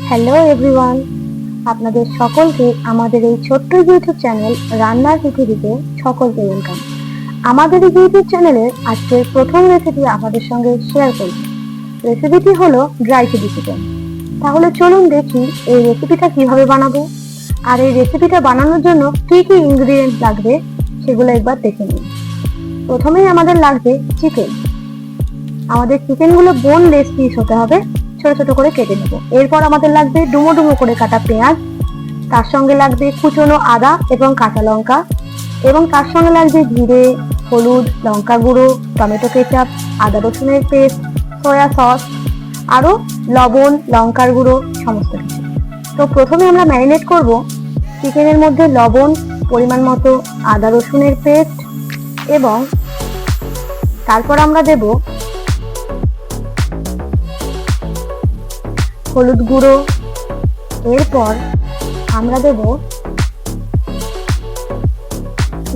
Hello everyone, আপনাদের সকলকে আমাদের এই ছোট্ট ইউটিউব চ্যানেল রান্নার পৃথিবীতে সকলকে ওয়েলকাম। আমাদের এই ইউটিউব চ্যানেলের আজকের প্রথম রেসিপি আপনাদের সঙ্গে শেয়ার করব। রেসিপিটি হলো ড্রাই চিলি চিকেন। তাহলে চলুন দেখি এই রেসিপিটা কিভাবে বানাবো, আর এই রেসিপিটা বানানোর জন্য কি কি ইনগ্রিডিয়েন্ট লাগবে সেগুলো একবার দেখে নিন। প্রথমেই আমাদের লাগবে চিকেন। আমাদের চিকেনগুলো বোনলেস পিস হতে হবে, ছোট ছোট করে কেটে নেব। এরপর আমাদের লাগবে ডুমো ডুমো করে কাটা পেঁয়াজ, তার সঙ্গে লাগবে কুচনো আদা এবং কাঁচা লঙ্কা, এবং তার সঙ্গে লাগবে জিরে, হলুদ, লঙ্কা গুঁড়ো, টমেটো কেচাপ, আদা রসুনের পেস্ট, সয়া সস, আরো লবণ, লঙ্কার গুঁড়ো, সমস্ত কিছু। তো প্রথমে আমরা ম্যারিনেট করব চিকেনের মধ্যে লবণ, পরিমাণ মতো আদা রসুনের পেস্ট, এবং তারপর আমরা দেব হলুদ গুঁড়ো। এরপর আমরা দেব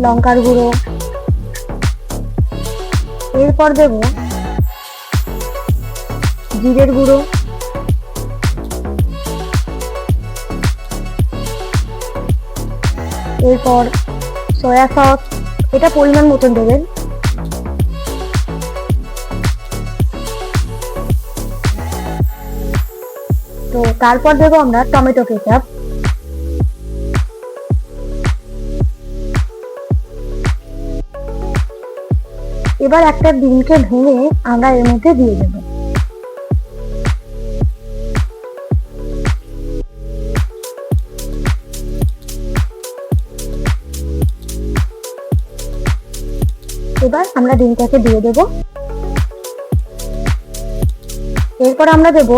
লঙ্কার গুঁড়ো। এরপর দেব জিরের গুঁড়ো। এরপর সয়া সস, এটা পরিমাণ মতন দেবেন। তো তারপর দেবো আমরা টমেটো কেচাপ। এবার একটা ডিমকে ভেঙে আমরা এর মধ্যে দিয়ে দেব। এবার আমরা ডিমটাকে দিয়ে দেব। এরপর আমরা দেব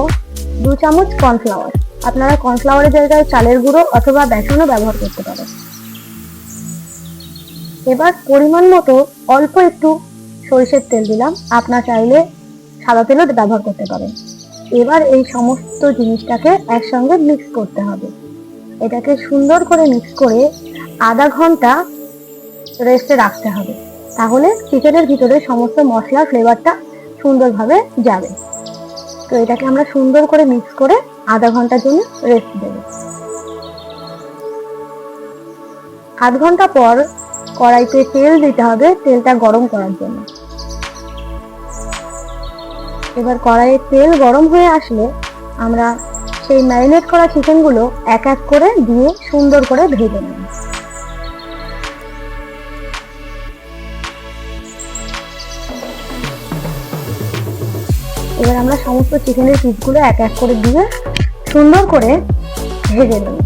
2 চামচ কর্নফ্লাওয়ার। আপনারা কর্নফ্লাওয়ারের জায়গায় চালের গুঁড়ো অথবা বেসনও ব্যবহার করতে পারেন। এবার পরিমাণ মতো অল্প একটু সরিষার তেল দিলাম, আপনারা চাইলে সাদা তেলও ব্যবহার করতে পারেন। এবার এই সমস্ত জিনিসটাকে একসঙ্গে মিক্স করতে হবে। এটাকে সুন্দর করে মিক্স করে আধা ঘন্টা রেস্টে রাখতে হবে, তাহলে চিকেনের ভিতরে সমস্ত মশলার ফ্লেভারটা সুন্দরভাবে যাবে। তো এটাকে আমরা সুন্দর করে মিক্স করে আধা ঘন্টার জন্য রেস্ট দেব। আধ ঘন্টা পর কড়াইতে তেল দিতে হবে, তেলটা গরম করার জন্য। এবার কড়াইয়ে তেল গরম হয়ে আসলে আমরা সেই ম্যারিনেট করা চিকেনগুলো এক এক করে দিয়ে সুন্দর করে ভেজে নেব। এবার আমরা সমস্ত চিকেনের পিসগুলো এক এক করে দিয়ে সুন্দর করে ভেজে নেব।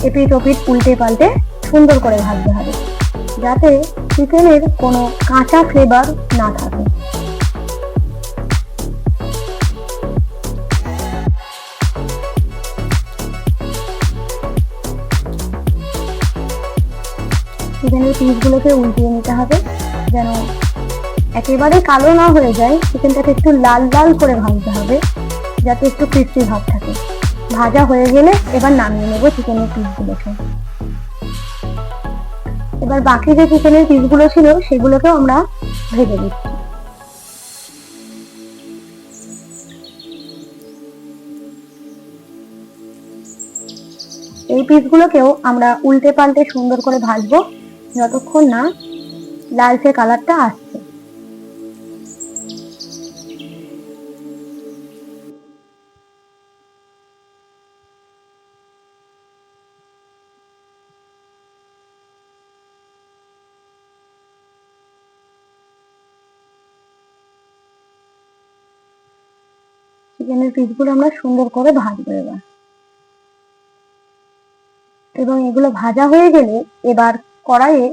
এপিট ওপিট উল্টে পাল্টে সুন্দর করে ভাজতে হবে, যাতে চিকেনের কোনো কাঁচা ফ্লেভার না থাকে। চিকেনের পিসগুলোকে উল্টিয়ে নিতে হবে, যেন একেবারে কালো না হয়ে যায়। চিকেনটাকে একটু লাল লাল করে ভাজতে হবে, যাতে একটু ক্রিস্পি ভাব থাকে। ভাজা হয়ে গেলে এবার নামিয়ে নেব চিকেনের পিসগুলোকে। এবার বাকি যে চিকেনের পিসগুলো ছিল সেগুলোকেও আমরা ভেজে দিচ্ছি। এই পিসগুলোকেও আমরা উল্টে পাল্টে সুন্দর করে ভাজবো, যতক্ষণ না লালচে কালারটা আসছে। চিকেনের পিসগুলো আমরা সুন্দর করে ভাজবো এবার। এবং এগুলো ভাজা হয়ে গেলে এবার কড়াইয়ে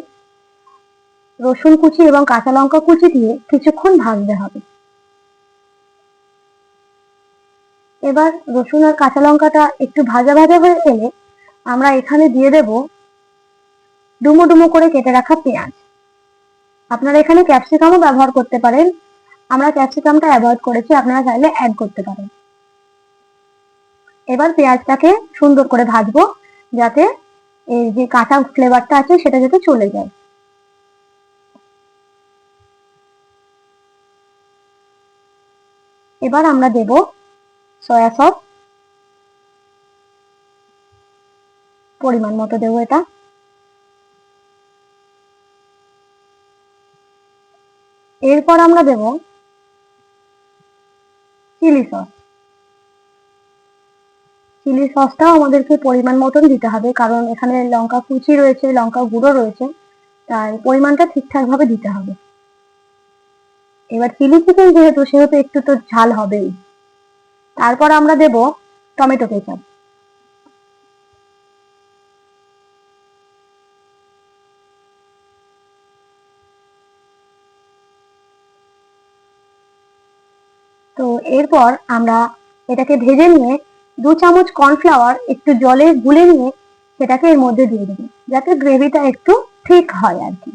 রসুন কুচি এবং কাঁচা লঙ্কা কুচি দিয়ে কিছুক্ষণ ভাজতে হবে। এবার রসুন আর কাঁচা লঙ্কাটা একটু ভাজা ভাজা হয়ে গেলে আমরা এখানে দিয়ে দেব ডুমো ডুমো করে কেটে রাখা পেঁয়াজ। আপনারা এখানে ক্যাপসিকামও ব্যবহার করতে পারেন, আমরা ক্যাপসিকামটা অ্যাভয়েড করেছি, আপনারা চাইলে অ্যাড করতে পারেন। এবার পেঁয়াজটাকে সুন্দর করে ভাজবো, যাতে এই যে কাঁচা ফ্লেভারটা আছে সেটা যাতে চলে যায়। এবার আমরা দেব সয়া সস, পরিমাণ মতো দেবো এটা। এরপর আমরা দেব চিলি সস। চিলি সসটাও আমাদেরকে পরিমাণ মতন দিতে হবে, কারণ এখানে লঙ্কা কুচি রয়েছে, লঙ্কা গুঁড়ো রয়েছে, তাই পরিমাণটা ঠিকঠাক ভাবে দিতে হবে। এবার চিলি চিকেন সেহেতু একটু তো ঝাল হবেই। তারপর আমরা দেব টমেটো কেচাপ। তো এরপর আমরা এটাকে ভেজে নিয়ে 2 চামচ কর্নফ্লাওয়ার একটু জলে গুলে নিয়ে সেটাকে এর মধ্যে দিয়ে দেবো, যাতে গ্রেভিটা একটু ঠিক হয় আর কি।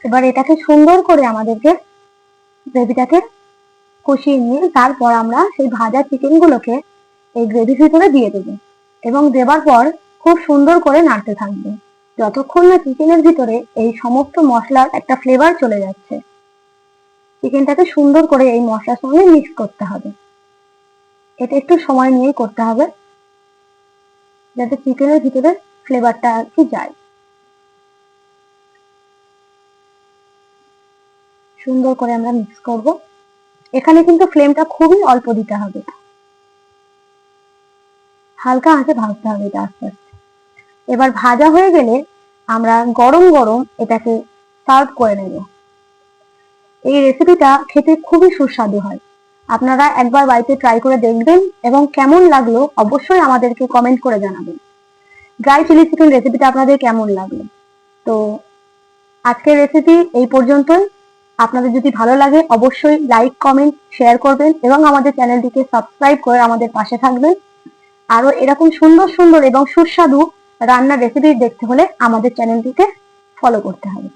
এবার এটাকে সুন্দর করে আমাদেরকে গ্রেভিটাকে কষিয়ে নিয়ে তারপর আমরা সেই ভাজা চিকেন গুলোকে এই গ্রেভির ভিতরে দিয়ে দেবো, এবং দেবার পর খুব সুন্দর করে নাড়তে থাকবে যতক্ষণ না চিকেনের ভিতরে এই সমস্ত মশলার একটা ফ্লেভার চলে যাচ্ছে। চিকেনটাকে সুন্দর করে এই মশলার সঙ্গে মিক্স করতে হবে। এটা একটু সময় নিয়েই করতে হবে, যাতে চিকেনের ভিতরে ফ্লেভারটা আর কি যায়। সুন্দর করে আমরা মিক্স করব। এখানে কিন্তু ফ্লেমটা খুবই অল্প দিতে হবে, হালকা আঁচে ভাজতে হবে এটা আস্তে আস্তে। এবার ভাজা হয়ে গেলে আমরা গরম গরম এটাকে সার্ভ করে নেব। এই রেসিপিটা খেতে খুবই সুস্বাদু হয়। আপনারা একবার বাড়িতে ট্রাই করে দেখবেন এবং কেমন লাগলো অবশ্যই আমাদেরকে কমেন্ট করে জানাবেন। ড্রাই চিলি চিকেন রেসিপিটা আপনাদের কেমন লাগলো? তো আজকের রেসিপি এই পর্যন্তই। আপনাদের যদি ভালো লাগে অবশ্যই লাইক, কমেন্ট, শেয়ার করবেন এবং আমাদের চ্যানেলটিকে সাবস্ক্রাইব করে আমাদের পাশে থাকবেন। আরো এরকম সুন্দর সুন্দর এবং সুস্বাদু রান্নার রেসিপি দেখতে হলে আমাদের চ্যানেলটিকে ফলো করতে হবে।